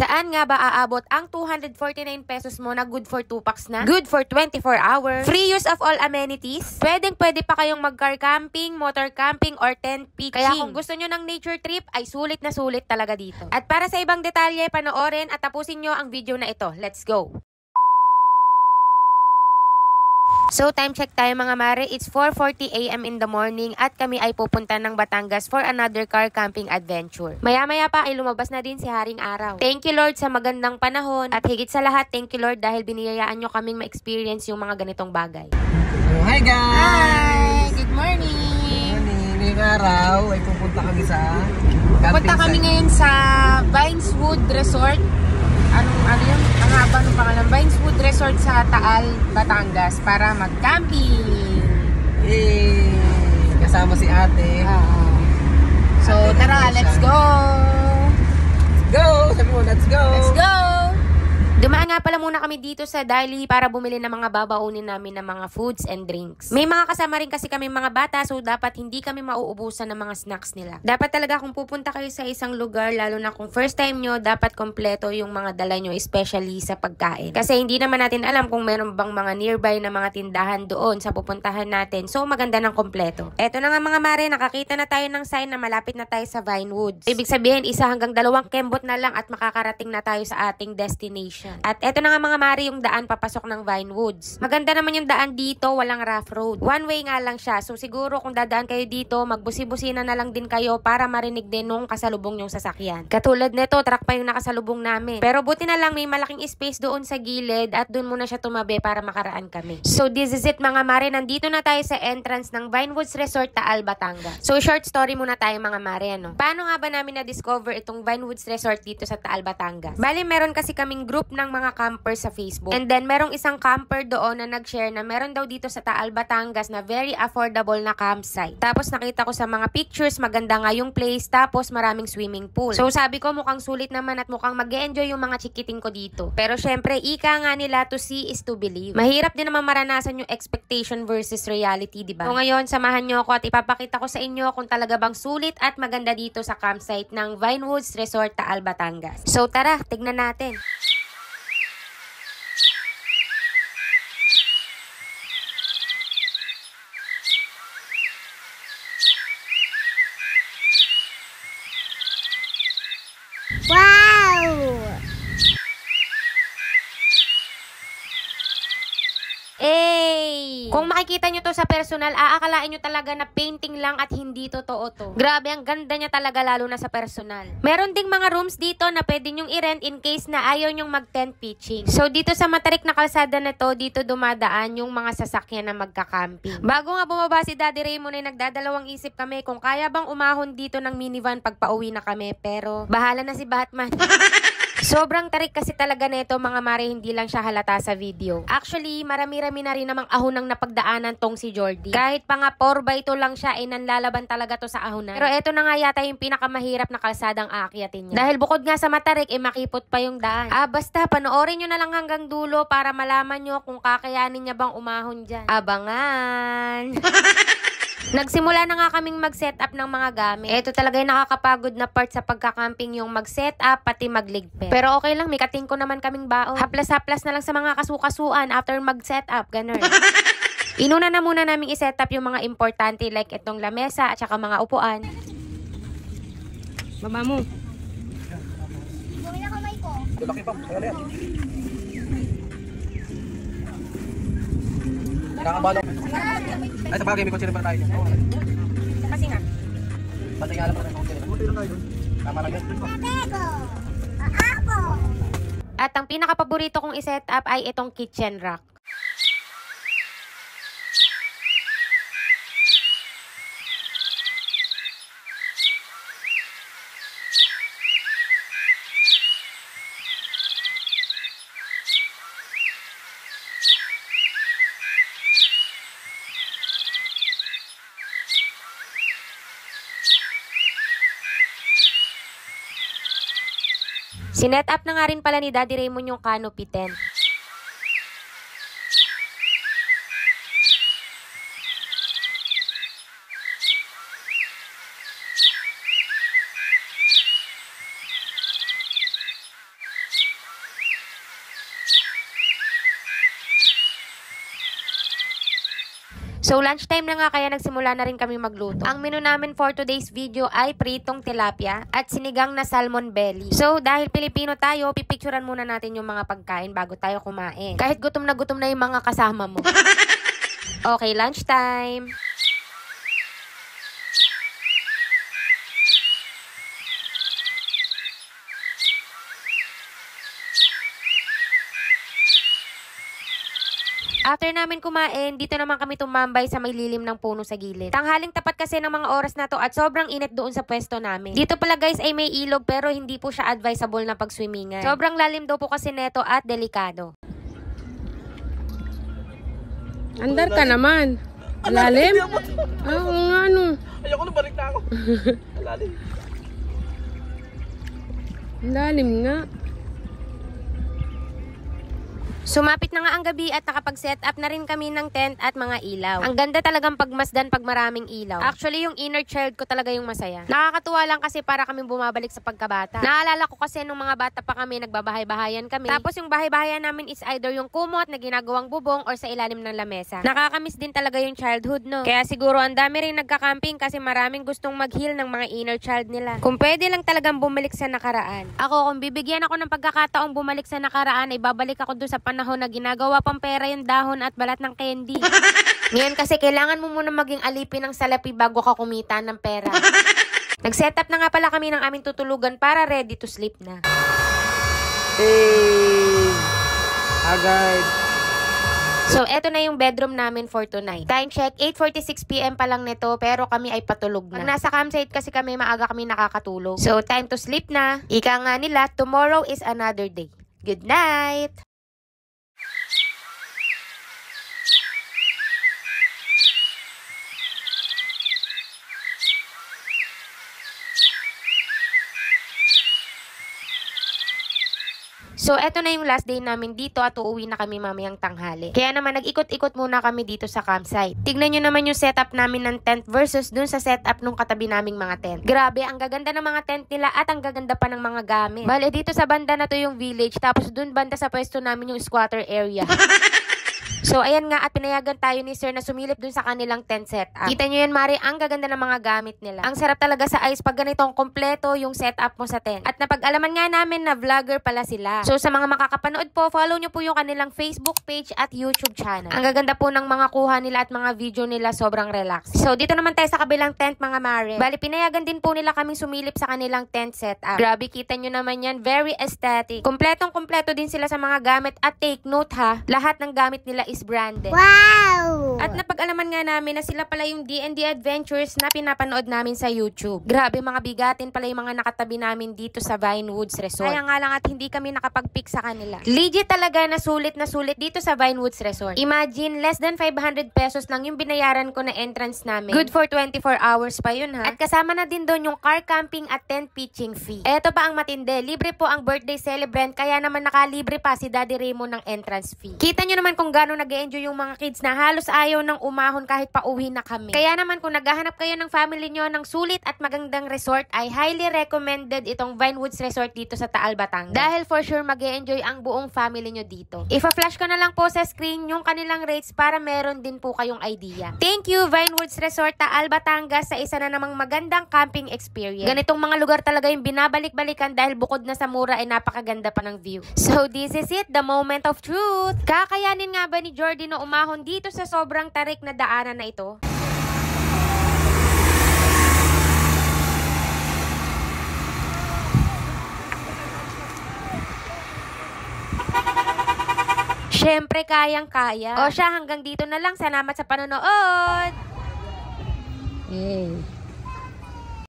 Saan nga ba aabot ang 249 pesos mo na good for 2 packs na? Good for 24 hours. Free use of all amenities. Pwede pa kayong mag-car camping, motor camping, or tent pitching. Kaya kung gusto nyo ng nature trip, ay sulit na sulit talaga dito. At para sa ibang detalye, panoorin at tapusin nyo ang video na ito. Let's go! So, time check tayo mga mare. It's 4:40 AM in the morning at kami ay pupunta ng Batangas for another car camping adventure. Maya-maya pa ay lumabas na din si Haring Araw. Thank you Lord sa magandang panahon at higit sa lahat, thank you Lord dahil biniyayaan nyo kaming ma-experience yung mga ganitong bagay. Hi guys! Hi! Good morning! Ngayong araw ay pupunta kami sa Pupunta kami ngayon sa Vineswood Resort. Ano yun? Ang haba ng pangalan. Vineswood Resort sa Taal, Batangas para mag-camping. Kasama si ate. So, Ate, tara, let's go! Go! Sabi mo, let's go! Let's go! Dumaan nga pala muna kami dito sa Dali para bumili ng mga babaunin namin ng mga foods and drinks. May mga kasama rin kasi kami mga bata, so dapat hindi kami mauubusan ng mga snacks nila. Dapat talaga kung pupunta kayo sa isang lugar, lalo na kung first time nyo, dapat kompleto yung mga dala nyo, especially sa pagkain. Kasi hindi naman natin alam kung meron bang mga nearby na mga tindahan doon sa pupuntahan natin. So maganda ng kompleto. Eto na nga mga mare, nakakita na tayo ng sign na malapit na tayo sa Vinewoods. Ibig sabihin, 1 hanggang 2 kembot na lang at makakarating na tayo sa ating destination. At eto na nga mga mare yung daan papasok ng Vinewoods. Maganda naman yung daan dito, walang rough road. One way nga lang siya. So siguro kung dadaan kayo dito, magbusi-busina na lang din kayo para marinig din nung kasalubong yung sasakyan. Katulad nito, truck pa yung nakasalubong namin. Pero buti na lang may malaking space doon sa gilid at doon muna siya tumabi para makaraan kami. So this is it mga mare, nandito na tayo sa entrance ng Vinewoods Resort Taal, Batangas. So short story muna tayo mga mare, ano? Paano nga ba namin na-discover itong Vinewoods Resort dito sa Taal, Batangas? Bali, meron kasi kaming group ng mga camper sa Facebook. And then, merong isang camper doon na nag-share na meron daw dito sa Taal, Batangas na very affordable na campsite. Tapos, nakita ko sa mga pictures, maganda nga yung place, tapos maraming swimming pool. So, sabi ko, mukhang sulit naman at mukhang mag-e-enjoy yung mga chikiting ko dito. Pero, syempre, ika nga nila, to see is to believe. Mahirap din naman maranasan yung expectation versus reality, diba? So, ngayon, samahan nyo ako at ipapakita ko sa inyo kung talaga bang sulit at maganda dito sa campsite ng Vinewoods Resort Taal, Batangas. So, tara, tignan natin. Wow! Kung makikita nyo to sa personal, aakalain nyo talaga na painting lang at hindi totoo to. Grabe, ang ganda niya talaga lalo na sa personal. Meron ding mga rooms dito na pwede nyong i-rent in case na ayaw nyong mag-tent pitching. So dito sa matarik na kalsada na to, dito dumadaan yung mga sasakyan na magka-camping. Bago nga bumaba si Daddy Raymond ay nagdadalawang isip kami kung kaya bang umahon dito ng minivan pag pauwi na kami. Pero bahala na si Batman. Sobrang tarik kasi talaga nito mga mare, hindi lang siya halata sa video. Actually, marami-rami na rin namang ahonang napagdaanan tong si Jordy. Kahit pa nga 4x2 lang siya, ay nanlalaban talaga to sa ahonan. Pero eto na nga yata yung pinakamahirap na kalsadang aakyatin niya. Dahil bukod nga sa matarik, makipot pa yung daan. Basta, panoorin nyo na lang hanggang dulo para malaman nyo kung kakayanin niya bang umahon dyan. Abangan! Nagsimula na nga kaming mag-setup ng mga gamit. Ito talaga yung nakakapagod na part sa pagka-camping, yung mag-setup pati magligpit. Pero okay lang, may katingko naman kaming baon. Haplas-haplas na lang sa mga kasukasuan after mag-setup, ganun. Inuna na muna naming i-setup yung mga importante like itong lamesa at saka mga upuan. Baba mo. Gawin na kamay ko. Laki pa, kaya yan. Nakakabalong. Ay, sa bagay, may kotse rin pa tayo. Kasi nga. Batay nga alam pa rin kotse rin. Buti lang tayo. Tama lang yan. At ang pinaka-paborito kong i-setup ay itong kitchen rack. Sinet up na nga rin pala ni Daddy Raymond yung canopy tent. So lunchtime na nga kaya nagsimula na rin kami magluto. Ang menu namin for today's video ay pritong tilapia at sinigang na salmon belly. So dahil Pilipino tayo, pipicturean muna natin yung mga pagkain bago tayo kumain. Kahit gutom na yung mga kasama mo. Okay, lunchtime. After namin kumain, dito naman kami tumambay sa may lilim ng puno sa gilid. Tanghaling tapat kasi ng mga oras na to at sobrang init doon sa pwesto namin. Dito pala guys ay may ilog pero hindi po siya advisable na pag-swimmingan. Sobrang lalim daw po kasi neto at delikado. Andar ka naman. Lalim? Oo nga ano. Ayoko na, balik na ako. Lalim. Lalim nga. Sumapit na nga ang gabi at nakapag-set up na rin kami ng tent at mga ilaw. Ang ganda talagang pagmasdan pag maraming ilaw. Actually, yung inner child ko talaga yung masaya. Nakakatuwa lang kasi para kaming bumabalik sa pagkabata. Naalala ko kasi nung mga bata pa kami, nagbabahay-bahayan kami. Tapos yung bahay-bahayan namin is either yung kumot na ginagawang bubong or sa ilalim ng lamesa. Nakakamiss din talaga yung childhood, no? Kaya siguro ang dami rin nagka-camping kasi maraming gustong mag-heal ng mga inner child nila. Kung pwede lang talagang bumalik sa nakaraan. Ako, kung bibigyan ako ng pagkakataong bumalik sa nakaraan, ay babalik ako doon sa panahon na ginagawa pang pera yung dahon at balat ng candy. Ngayon kasi kailangan mo muna maging alipin ng salapi bago ka kumita ng pera. Nag-set up na nga pala kami ng aming tutulugan para ready to sleep na. Hey! Agad. So, eto na yung bedroom namin for tonight. Time check, 8:46 PM pa lang nito, pero kami ay patulog na. Pag nasa campsite kasi kami, maaga kami nakakatulog. So, time to sleep na. Ika nga nila, tomorrow is another day. Good night! So, eto na yung last day namin dito at uuwi na kami mamayang tanghali. Kaya naman, nag-ikot-ikot muna kami dito sa campsite. Tignan nyo naman yung setup namin ng tent versus dun sa setup nung katabi naming mga tent. Grabe, ang gaganda ng mga tent nila at ang gaganda pa ng mga gamit. Bale, dito sa banda na to yung village, tapos dun banda sa pwesto namin yung squatter area. So, ayan nga at pinayagan tayo ni sir na sumilip dun sa kanilang tent setup. Kita nyo yan, Mari, ang gaganda ng mga gamit nila. Ang sarap talaga sa ice pag ganitong kompleto yung setup mo sa tent. At napag-alaman nga namin na vlogger pala sila. So, sa mga makakapanood po, follow nyo po yung kanilang Facebook page at YouTube channel. Ang gaganda po ng mga kuha nila at mga video nila, sobrang relax. So, dito naman tayo sa kabilang tent, mga Mari. Bali, pinayagan din po nila kaming sumilip sa kanilang tent setup. Grabe, kita nyo naman yan, very aesthetic. Kompletong-kompleto din sila sa mga gamit at take note ha, lahat ng gamit nila is branded. Wow! At napag-alaman nga namin na sila pala yung D&D Adventures na pinapanood namin sa YouTube. Grabe, mga bigatin pala yung mga nakatabi namin dito sa Vinewoods Resort. Kaya nga lang at hindi kami nakapag-pick sa kanila. Legit talaga na sulit dito sa Vinewoods Resort. Imagine, less than 500 pesos lang yung binayaran ko na entrance namin. Good for 24 hours pa yun ha. At kasama na din doon yung car camping at tent pitching fee. Eto pa ang matindi, libre po ang birthday celebrant kaya naman nakalibre pa si Daddy Raymond ng entrance fee. Kita nyo naman kung gano'n nag-enjoy yung mga kids na halos ayaw ng umahon kahit pauwi na kami. Kaya naman kung naghahanap kayo ng family nyo ng sulit at magandang resort ay highly recommended itong Vinewoods Resort dito sa Taal, Batangas. Dahil for sure mag-e-enjoy ang buong family nyo dito. Ipa-flash ko na lang po sa screen yung kanilang rates para meron din po kayong idea. Thank you Vinewoods Resort Taal, Batangas sa isa na namang magandang camping experience. Ganitong mga lugar talaga yung binabalik-balikan dahil bukod na sa mura ay napakaganda pa ng view. So this is it, the moment of truth. Kakayanin nga ba ni Jordy na umahon dito sa sobrang tarik na daanan na ito? Siyempre, kayang-kaya. O siya, hanggang dito na lang. Salamat sa panonood! Hey.